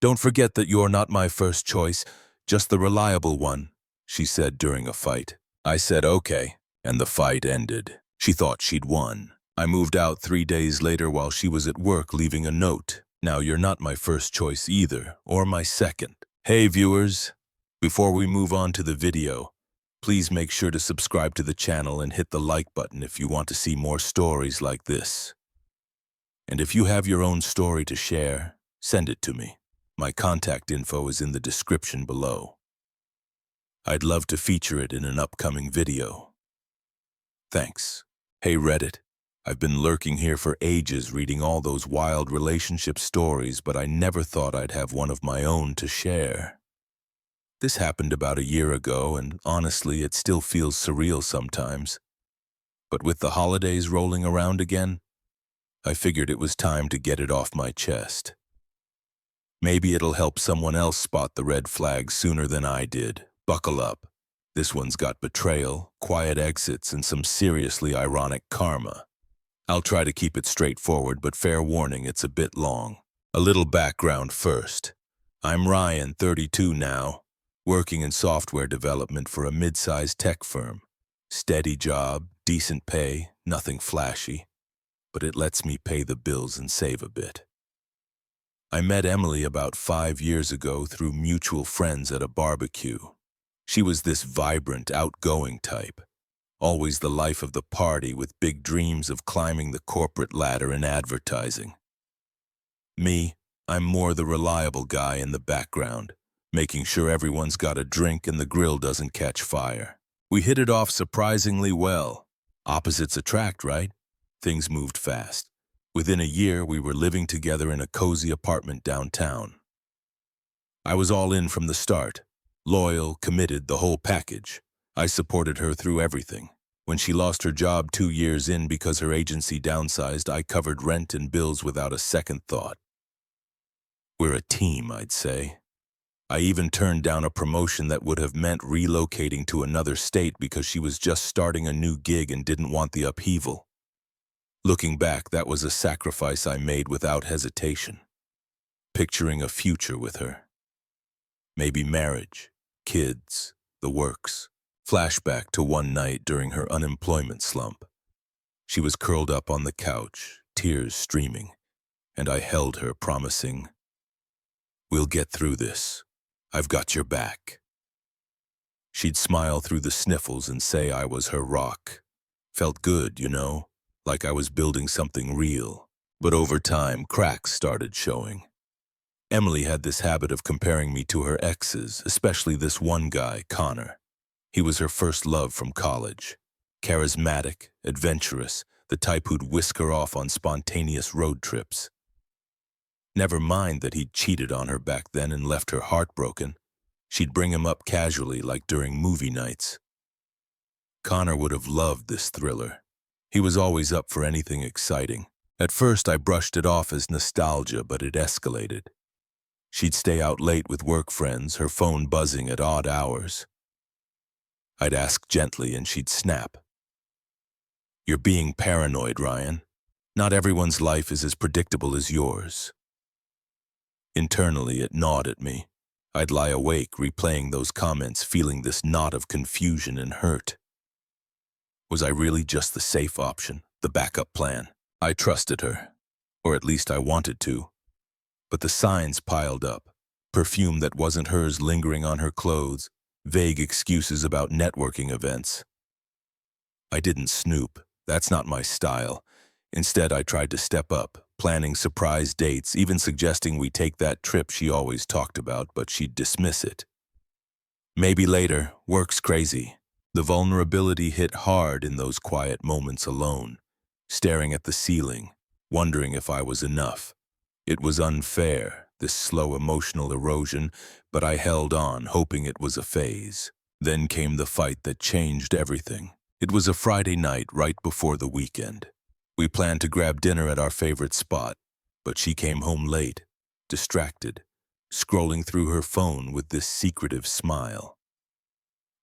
Don't forget that you're not my first choice, just the reliable one, she said during a fight. I said okay, and the fight ended. She thought she'd won. I moved out 3 days later while she was at work leaving a note. Now you're not my first choice either, or my second. Hey viewers, before we move on to the video, please make sure to subscribe to the channel and hit the like button if you want to see more stories like this. And if you have your own story to share, send it to me. My contact info is in the description below. I'd love to feature it in an upcoming video. Thanks. Hey Reddit, I've been lurking here for ages reading all those wild relationship stories, but I never thought I'd have one of my own to share. This happened about a year ago, and honestly, it still feels surreal sometimes. But with the holidays rolling around again, I figured it was time to get it off my chest. Maybe it'll help someone else spot the red flags sooner than I did. Buckle up. This one's got betrayal, quiet exits, and some seriously ironic karma. I'll try to keep it straightforward, but fair warning, it's a bit long. A little background first. I'm Ryan, 32 now, working in software development for a mid-sized tech firm. Steady job, decent pay, nothing flashy, but it lets me pay the bills and save a bit. I met Emily about 5 years ago through mutual friends at a barbecue. She was this vibrant, outgoing type, always the life of the party with big dreams of climbing the corporate ladder in advertising. Me, I'm more the reliable guy in the background, making sure everyone's got a drink and the grill doesn't catch fire. We hit it off surprisingly well. Opposites attract, right? Things moved fast. Within a year, we were living together in a cozy apartment downtown. I was all in from the start. Loyal, committed, the whole package. I supported her through everything. When she lost her job 2 years in because her agency downsized, I covered rent and bills without a second thought. We're a team, I'd say. I even turned down a promotion that would have meant relocating to another state because she was just starting a new gig and didn't want the upheaval. Looking back, that was a sacrifice I made without hesitation. Picturing a future with her. Maybe marriage, kids, the works. Flashback to one night during her unemployment slump. She was curled up on the couch, tears streaming, and I held her, promising, "We'll get through this. I've got your back." She'd smile through the sniffles and say I was her rock. Felt good, you know, like I was building something real. But over time, cracks started showing. Emily had this habit of comparing me to her exes, especially this one guy, Connor. He was her first love from college. Charismatic, adventurous, the type who'd whisk her off on spontaneous road trips. Never mind that he'd cheated on her back then and left her heartbroken. She'd bring him up casually, like during movie nights. Connor would have loved this thriller. He was always up for anything exciting. At first, I brushed it off as nostalgia, but it escalated. She'd stay out late with work friends, her phone buzzing at odd hours. I'd ask gently and she'd snap. "You're being paranoid, Ryan. Not everyone's life is as predictable as yours." Internally, it gnawed at me. I'd lie awake, replaying those comments, feeling this knot of confusion and hurt. Was I really just the safe option, the backup plan? I trusted her, or at least I wanted to. But the signs piled up. Perfume that wasn't hers lingering on her clothes, vague excuses about networking events. I didn't snoop. That's not my style. Instead, I tried to step up, planning surprise dates, even suggesting we take that trip she always talked about, but she'd dismiss it. Maybe later, work's crazy. The vulnerability hit hard in those quiet moments alone, staring at the ceiling, wondering if I was enough. It was unfair, this slow emotional erosion, but I held on, hoping it was a phase. Then came the fight that changed everything. It was a Friday night right before the weekend. We planned to grab dinner at our favorite spot, but she came home late, distracted, scrolling through her phone with this secretive smile.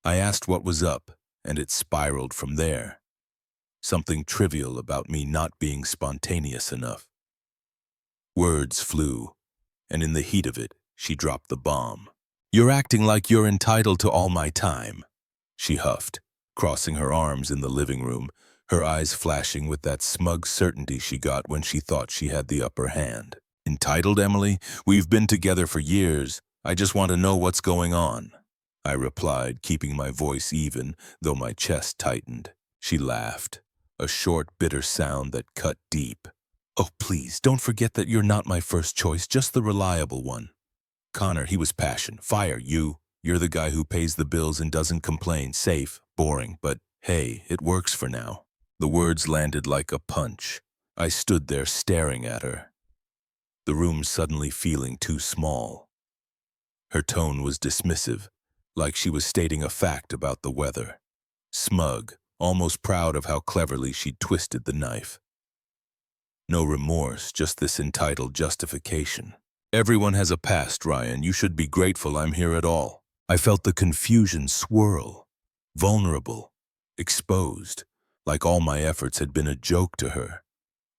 I asked what was up, and it spiraled from there. Something trivial about me not being spontaneous enough. Words flew, and in the heat of it, She dropped the bomb. "You're acting like you're entitled to all my time," she huffed, crossing her arms in the living room, her eyes flashing with that smug certainty she got when she thought she had the upper hand. "Entitled, Emily? We've been together for years. I just want to know what's going on," I replied, keeping my voice even, though my chest tightened. She laughed, a short, bitter sound that cut deep. "Oh, please, don't forget that you're not my first choice, just the reliable one. Connor, he was passion. Fire, you're the guy who pays the bills and doesn't complain. Safe, boring, but hey, it works for now." The words landed like a punch. I stood there staring at her, the room suddenly feeling too small. Her tone was dismissive, like she was stating a fact about the weather. Smug, almost proud of how cleverly she'd twisted the knife. No remorse, just this entitled justification. "Everyone has a past, Ryan. You should be grateful I'm here at all." I felt the confusion swirl. Vulnerable, exposed, like all my efforts had been a joke to her.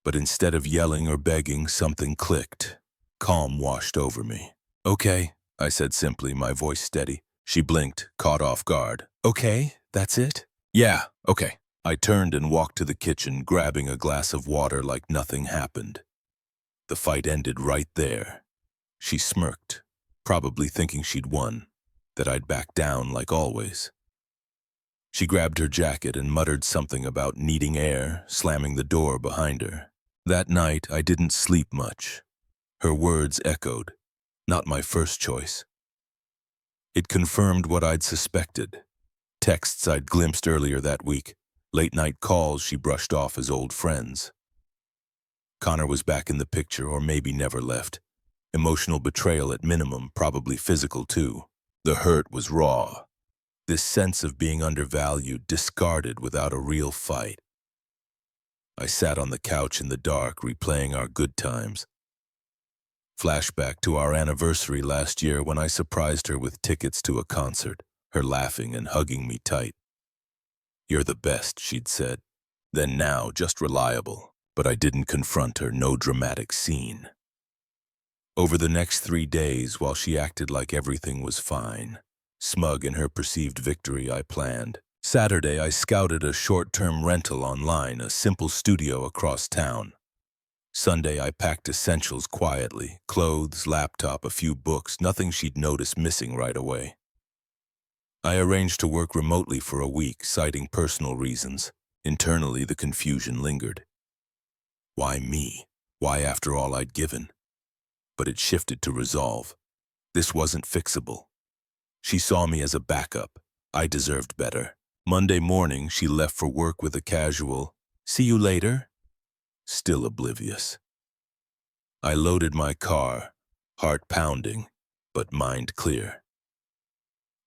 But instead of yelling or begging, something clicked. Calm washed over me. "Okay," I said simply, my voice steady. She blinked, caught off guard. "Okay, that's it?" "Yeah, okay." I turned and walked to the kitchen, grabbing a glass of water like nothing happened. The fight ended right there. She smirked, probably thinking she'd won, that I'd back down like always. She grabbed her jacket and muttered something about needing air, slamming the door behind her. That night, I didn't sleep much. Her words echoed, not my first choice. It confirmed what I'd suspected. Texts I'd glimpsed earlier that week, late-night calls she brushed off as old friends. Connor was back in the picture, or maybe never left. Emotional betrayal at minimum, probably physical too. The hurt was raw. This sense of being undervalued, discarded without a real fight. I sat on the couch in the dark, replaying our good times. Flashback to our anniversary last year when I surprised her with tickets to a concert, her laughing and hugging me tight. "You're the best," she'd said. Then now, just reliable. But I didn't confront her, no dramatic scene. Over the next 3 days, while she acted like everything was fine, smug in her perceived victory, I planned. Saturday, I scouted a short-term rental online, a simple studio across town. Sunday, I packed essentials quietly, clothes, laptop, a few books, nothing she'd notice missing right away. I arranged to work remotely for a week, citing personal reasons. Internally, the confusion lingered. Why me? Why after all I'd given? But it shifted to resolve. This wasn't fixable. She saw me as a backup. I deserved better. Monday morning, she left for work with a casual, "See you later," still oblivious. I loaded my car, heart pounding, but mind clear.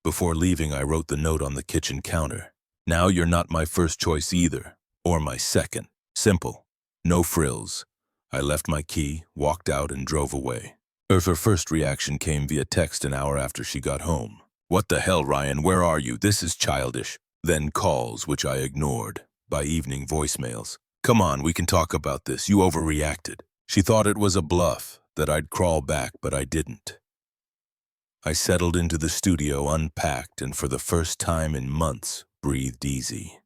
Before leaving, I wrote the note on the kitchen counter. "Now you're not my first choice either, or my second. Simple. No frills." I left my key, walked out, and drove away. Her first reaction came via text an hour after she got home. "What the hell, Ryan? Where are you? This is childish." Then calls, which I ignored. By evening, voicemails. "Come on, we can talk about this. You overreacted." She thought it was a bluff, that I'd crawl back, but I didn't. I settled into the studio, unpacked, and for the first time in months, breathed easy.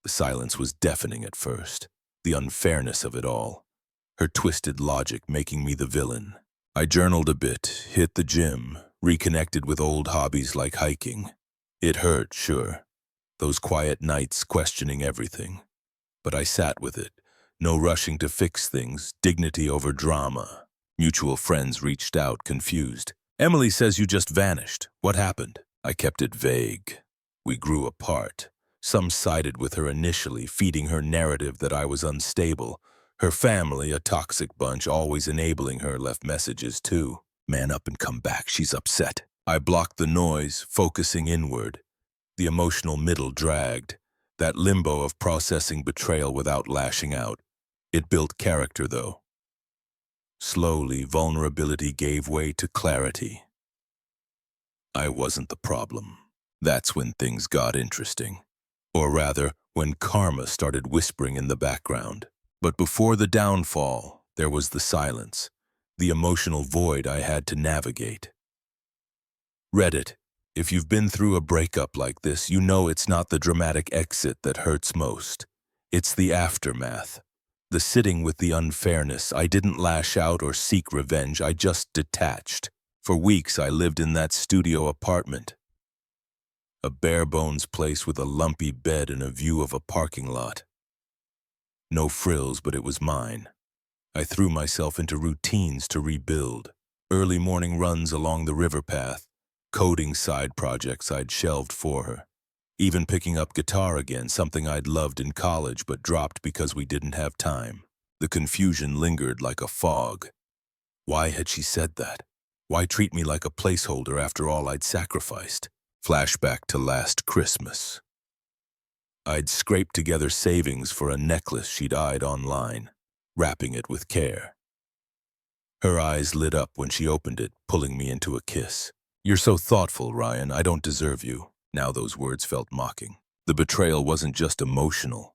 The silence was deafening at first, the unfairness of it all. Her twisted logic making me the villain. I journaled a bit, hit the gym, reconnected with old hobbies like hiking. It hurt, sure. Those quiet nights questioning everything. But I sat with it. No rushing to fix things, dignity over drama. Mutual friends reached out, confused. "Emily says you just vanished. What happened?" I kept it vague. We grew apart. Some sided with her initially, feeding her narrative that I was unstable. Her family, a toxic bunch, always enabling her, left messages too. "Man up and come back, she's upset." I blocked the noise, focusing inward. The emotional middle dragged. That limbo of processing betrayal without lashing out. It built character, though. Slowly, vulnerability gave way to clarity. I wasn't the problem. That's when things got interesting. Or rather, when karma started whispering in the background. But before the downfall, there was the silence. the emotional void I had to navigate. Reddit. If you've been through a breakup like this, you know it's not the dramatic exit that hurts most. It's the aftermath. The sitting with the unfairness. I didn't lash out or seek revenge, I just detached. For weeks I lived in that studio apartment. A bare-bones place with a lumpy bed and a view of a parking lot. No frills, but it was mine. I threw myself into routines to rebuild. Early morning runs along the river path, coding side projects I'd shelved for her. Even picking up guitar again, something I'd loved in college but dropped because we didn't have time. The confusion lingered like a fog. Why had she said that? Why treat me like a placeholder after all I'd sacrificed? Flashback to last Christmas. I'd scraped together savings for a necklace she'd eyed online, wrapping it with care. Her eyes lit up when she opened it, pulling me into a kiss. "You're so thoughtful, Ryan. I don't deserve you." Now those words felt mocking. The betrayal wasn't just emotional.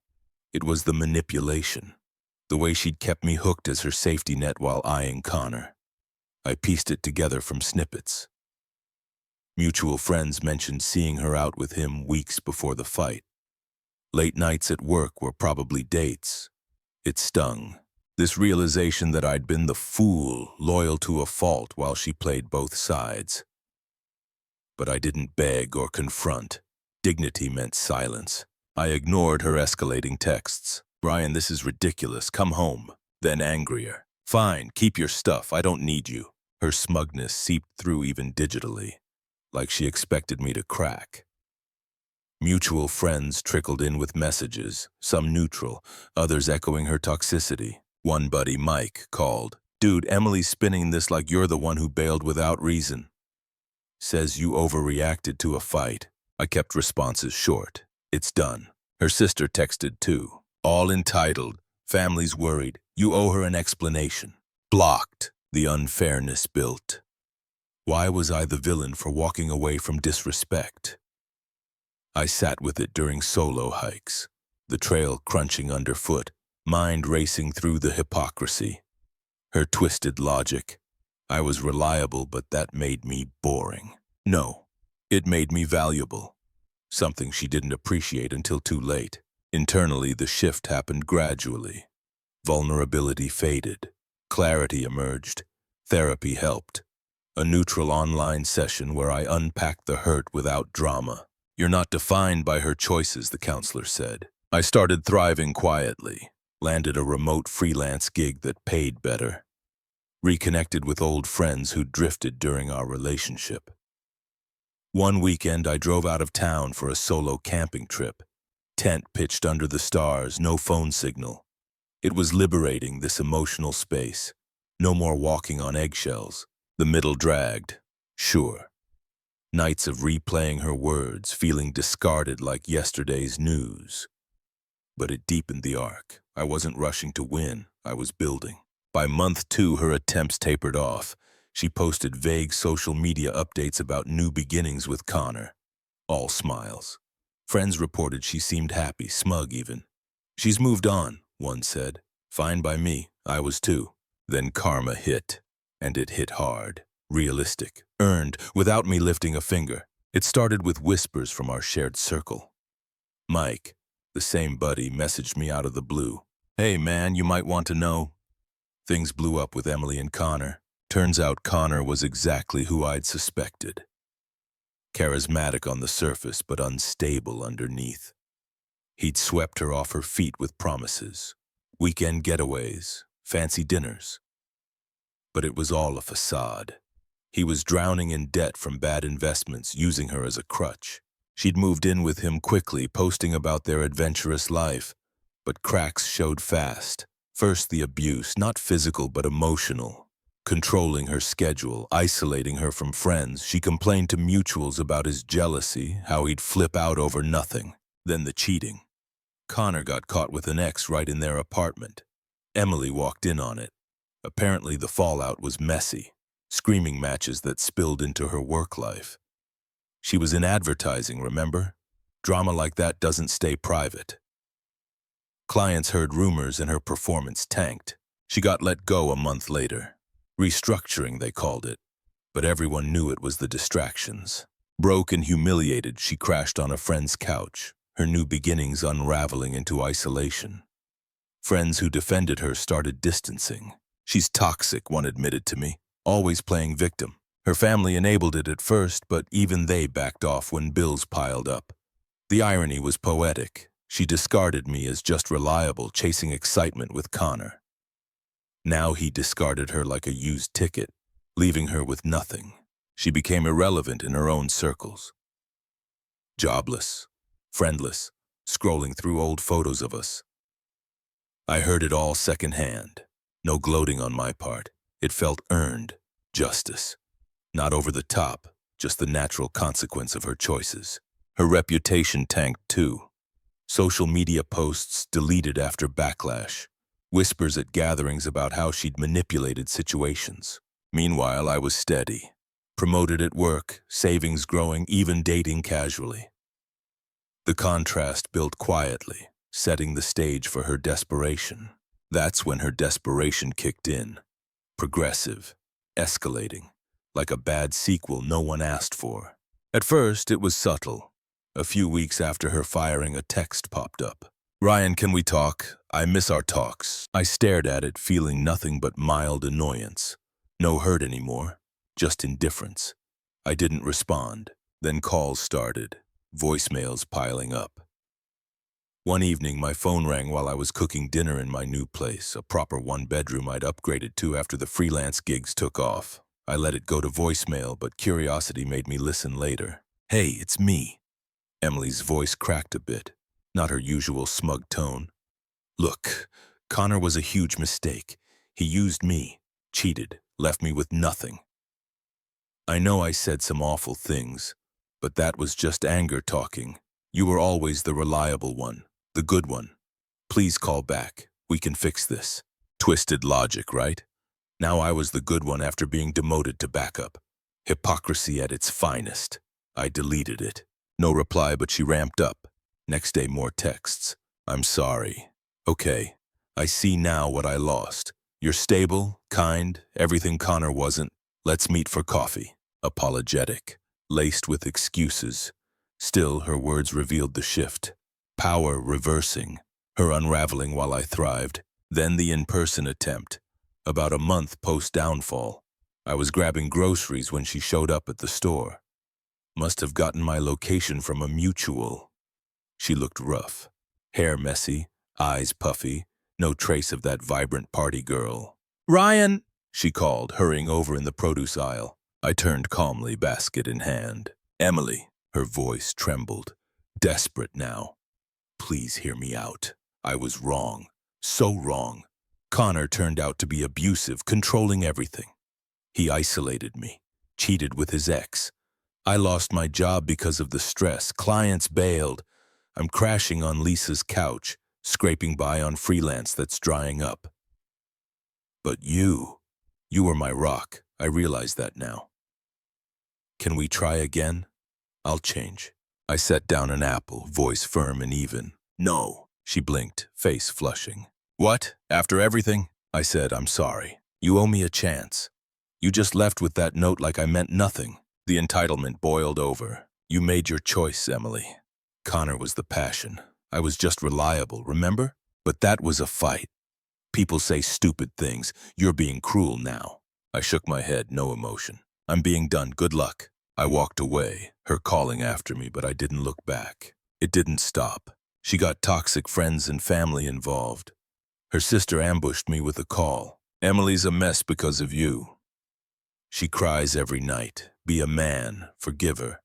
It was the manipulation. The way she'd kept me hooked as her safety net while eyeing Connor. I pieced it together from snippets. Mutual friends mentioned seeing her out with him weeks before the fight. Late nights at work were probably dates. It stung. This realization that I'd been the fool, loyal to a fault while she played both sides. But I didn't beg or confront. Dignity meant silence. I ignored her escalating texts. "Brian, this is ridiculous. Come home." Then angrier. "Fine, keep your stuff. I don't need you." Her smugness seeped through even digitally, like she expected me to crack. Mutual friends trickled in with messages, some neutral, others echoing her toxicity. One buddy, Mike, called, "Dude, Emily's spinning this like you're the one who bailed without reason. Says you overreacted to a fight." I kept responses short. "It's done." Her sister texted too. "All entitled. Family's worried. You owe her an explanation." Blocked. The unfairness built. Why was I the villain for walking away from disrespect? I sat with it during solo hikes, the trail crunching underfoot, mind racing through the hypocrisy. Her twisted logic. I was reliable, but that made me boring. No, it made me valuable. Something she didn't appreciate until too late. Internally, the shift happened gradually. Vulnerability faded. Clarity emerged. Therapy helped. A neutral online session where I unpacked the hurt without drama. "You're not defined by her choices," the counselor said. I started thriving quietly, landed a remote freelance gig that paid better, reconnected with old friends who drifted during our relationship. One weekend, I drove out of town for a solo camping trip. Tent pitched under the stars, no phone signal. It was liberating, this emotional space. No more walking on eggshells. The middle dragged. Sure. Nights of replaying her words, feeling discarded like yesterday's news. But it deepened the arc. I wasn't rushing to win. I was building. By month 2, her attempts tapered off. She posted vague social media updates about new beginnings with Connor. All smiles. Friends reported she seemed happy, smug even. "She's moved on," one said. Fine by me. I was too. Then karma hit. And it hit hard. Realistic. Earned, without me lifting a finger. It started with whispers from our shared circle. Mike, the same buddy, messaged me out of the blue. "Hey man, you might want to know." Things blew up with Emily and Connor. Turns out Connor was exactly who I'd suspected. Charismatic on the surface, but unstable underneath. He'd swept her off her feet with promises. Weekend getaways, fancy dinners. But it was all a facade. He was drowning in debt from bad investments, using her as a crutch. She'd moved in with him quickly, posting about their adventurous life. But cracks showed fast. First the abuse, not physical but emotional. Controlling her schedule, isolating her from friends. She complained to mutuals about his jealousy, how he'd flip out over nothing. Then the cheating. Connor got caught with an ex right in their apartment. Emily walked in on it. Apparently the fallout was messy. Screaming matches that spilled into her work life. She was in advertising, remember? Drama like that doesn't stay private. Clients heard rumors and her performance tanked. She got let go a month later. Restructuring, they called it, but everyone knew it was the distractions. Broke and humiliated, she crashed on a friend's couch, her new beginnings unraveling into isolation. Friends who defended her started distancing. She's toxic, one admitted to me, always playing victim. Her family enabled it at first, but even they backed off when bills piled up. The irony was poetic. She discarded me as just reliable, chasing excitement with Connor. Now he discarded her like a used ticket, leaving her with nothing. She became irrelevant in her own circles. Jobless, friendless, scrolling through old photos of us. I heard it all secondhand. No gloating on my part. It felt earned, justice. Not over the top, just the natural consequence of her choices. Her reputation tanked too. Social media posts deleted after backlash. Whispers at gatherings about how she'd manipulated situations. Meanwhile, I was steady. Promoted at work, savings growing, even dating casually. The contrast built quietly, setting the stage for her desperation. That's when her desperation kicked in. Progressive, escalating, like a bad sequel no one asked for. At first, it was subtle. A few weeks after her firing, a text popped up. "Ryan, can we talk? I miss our talks." I stared at it, feeling nothing but mild annoyance. No hurt anymore, just indifference. I didn't respond. Then calls started, voicemails piling up. One evening, my phone rang while I was cooking dinner in my new place, a proper one-bedroom I'd upgraded to after the freelance gigs took off. I let it go to voicemail, but curiosity made me listen later. "Hey, it's me." Emily's voice cracked a bit, not her usual smug tone. "Look, Connor was a huge mistake. He used me, cheated, left me with nothing. I know I said some awful things, but that was just anger talking. You were always the reliable one, the good one. Please call back. We can fix this." Twisted logic, right? Now I was the good one after being demoted to backup. Hypocrisy at its finest. I deleted it. No reply, but she ramped up. Next day, more texts. "I'm sorry." "Okay, I see now what I lost. You're stable, kind, everything Connor wasn't. Let's meet for coffee." Apologetic, laced with excuses. Still, her words revealed the shift. Power reversing, her unraveling while I thrived. Then the in-person attempt. About a month post-downfall. I was grabbing groceries when she showed up at the store. Must have gotten my location from a mutual. She looked rough. Hair messy, eyes puffy, no trace of that vibrant party girl. "Ryan!" she called, hurrying over in the produce aisle. I turned calmly, basket in hand. "Emily," her voice trembled. Desperate now. "Please hear me out. I was wrong. So wrong. Connor turned out to be abusive, controlling everything. He isolated me, cheated with his ex. I lost my job because of the stress. Clients bailed. I'm crashing on Lisa's couch, scraping by on freelance that's drying up. But you were my rock. I realize that now. Can we try again? I'll change." I set down an apple, voice firm and even. "No," she blinked, face flushing. "What? After everything?" I said, "I'm sorry. You owe me a chance. You just left with that note like I meant nothing." The entitlement boiled over. "You made your choice, Emily. Connor was the passion. I was just reliable, remember? But that was a fight. People say stupid things. You're being cruel now." I shook my head, no emotion. "I'm being done. Good luck." I walked away, her calling after me, but I didn't look back. It didn't stop. She got toxic friends and family involved. Her sister ambushed me with a call. "Emily's a mess because of you. She cries every night. Be a man. Forgive her.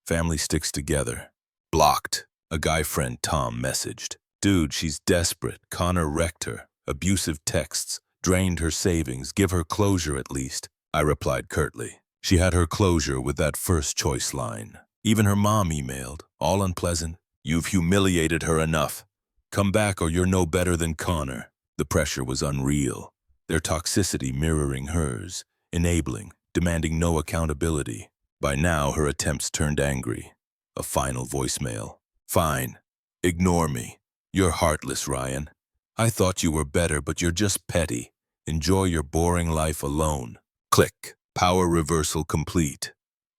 Family sticks together." Blocked. A guy friend, Tom, messaged. "Dude, she's desperate. Connor wrecked her. Abusive texts. Drained her savings. Give her closure at least." I replied curtly. She had her closure with that first choice line. Even her mom emailed. All unpleasant. "You've humiliated her enough. Come back or you're no better than Connor." The pressure was unreal. Their toxicity mirroring hers. Enabling, demanding no accountability. By now, her attempts turned angry. A final voicemail. "Fine. Ignore me. You're heartless, Ryan. I thought you were better, but you're just petty. Enjoy your boring life alone. Click. Power reversal complete.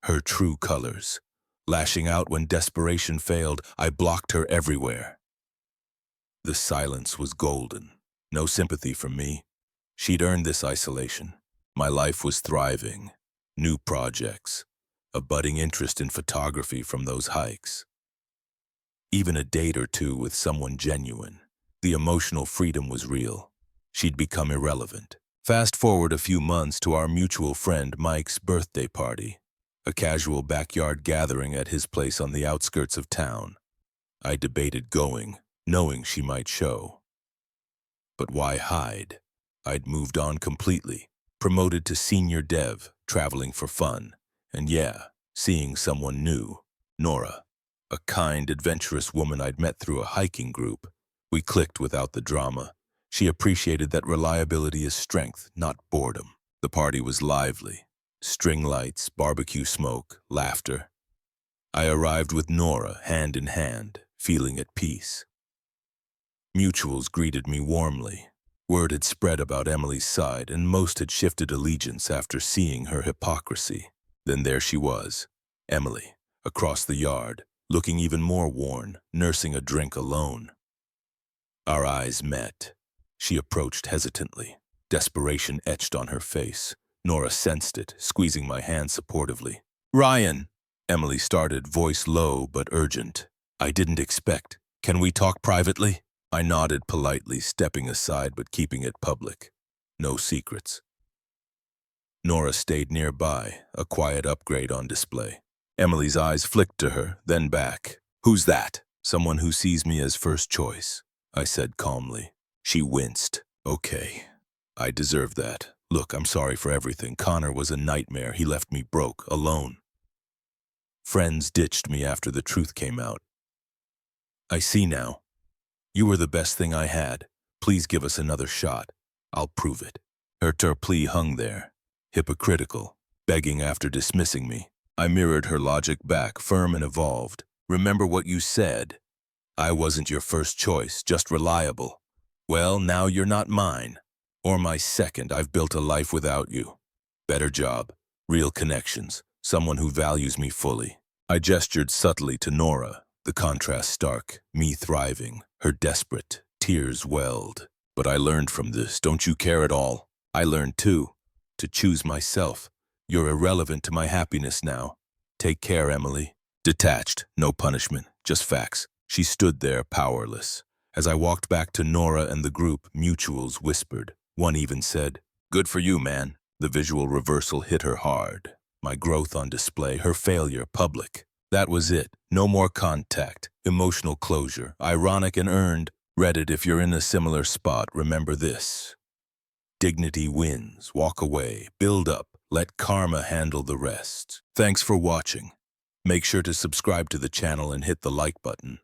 Her true colors. Lashing out when desperation failed, I blocked her everywhere. The silence was golden. No sympathy from me. She'd earned this isolation. My life was thriving. New projects. A budding interest in photography from those hikes. Even a date or two with someone genuine. The emotional freedom was real. She'd become irrelevant. Fast forward a few months to our mutual friend Mike's birthday party. A casual backyard gathering at his place on the outskirts of town. I debated going, knowing she might show. But why hide? I'd moved on completely, promoted to senior dev, traveling for fun. And yeah, seeing someone new, Nora, a kind, adventurous woman I'd met through a hiking group. We clicked without the drama. She appreciated that reliability is strength, not boredom. The party was lively. String lights, barbecue smoke, laughter. I arrived with Nora, hand in hand, feeling at peace. Mutuals greeted me warmly. Word had spread about Emily's side, and most had shifted allegiance after seeing her hypocrisy. Then there she was, Emily, across the yard, looking even more worn, nursing a drink alone. Our eyes met. She approached hesitantly, desperation etched on her face. Nora sensed it, squeezing my hand supportively. "Ryan," Emily started, voice low but urgent. "I didn't expect. Can we talk privately?" I nodded politely, stepping aside but keeping it public. No secrets. Nora stayed nearby, a quiet upgrade on display. Emily's eyes flicked to her, then back. "Who's that?" "Someone who sees me as first choice," I said calmly. She winced. "Okay, I deserve that. Look, I'm sorry for everything. Connor was a nightmare. He left me broke, alone. Friends ditched me after the truth came out. I see now. You were the best thing I had. Please give us another shot. I'll prove it." Her plea hung there, hypocritical, begging after dismissing me. I mirrored her logic back, firm and evolved. "Remember what you said. I wasn't your first choice, just reliable. Well, now you're not mine. Or my second. I've built a life without you. Better job, real connections, someone who values me fully." I gestured subtly to Nora, the contrast stark, me thriving, her desperate, tears welled. "But I learned from this. Don't you care at all? I learned too, to choose myself. You're irrelevant to my happiness now. Take care, Emily." Detached, no punishment, just facts. She stood there, powerless. As I walked back to Nora and the group, mutuals whispered. One even said, "Good for you, man." The visual reversal hit her hard. My growth on display, her failure public. That was it. No more contact. Emotional closure. Ironic and earned. Reddit, if you're in a similar spot, remember this. Dignity wins. Walk away. Build up. Let karma handle the rest. Thanks for watching. Make sure to subscribe to the channel and hit the like button.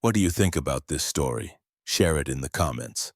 What do you think about this story? Share it in the comments.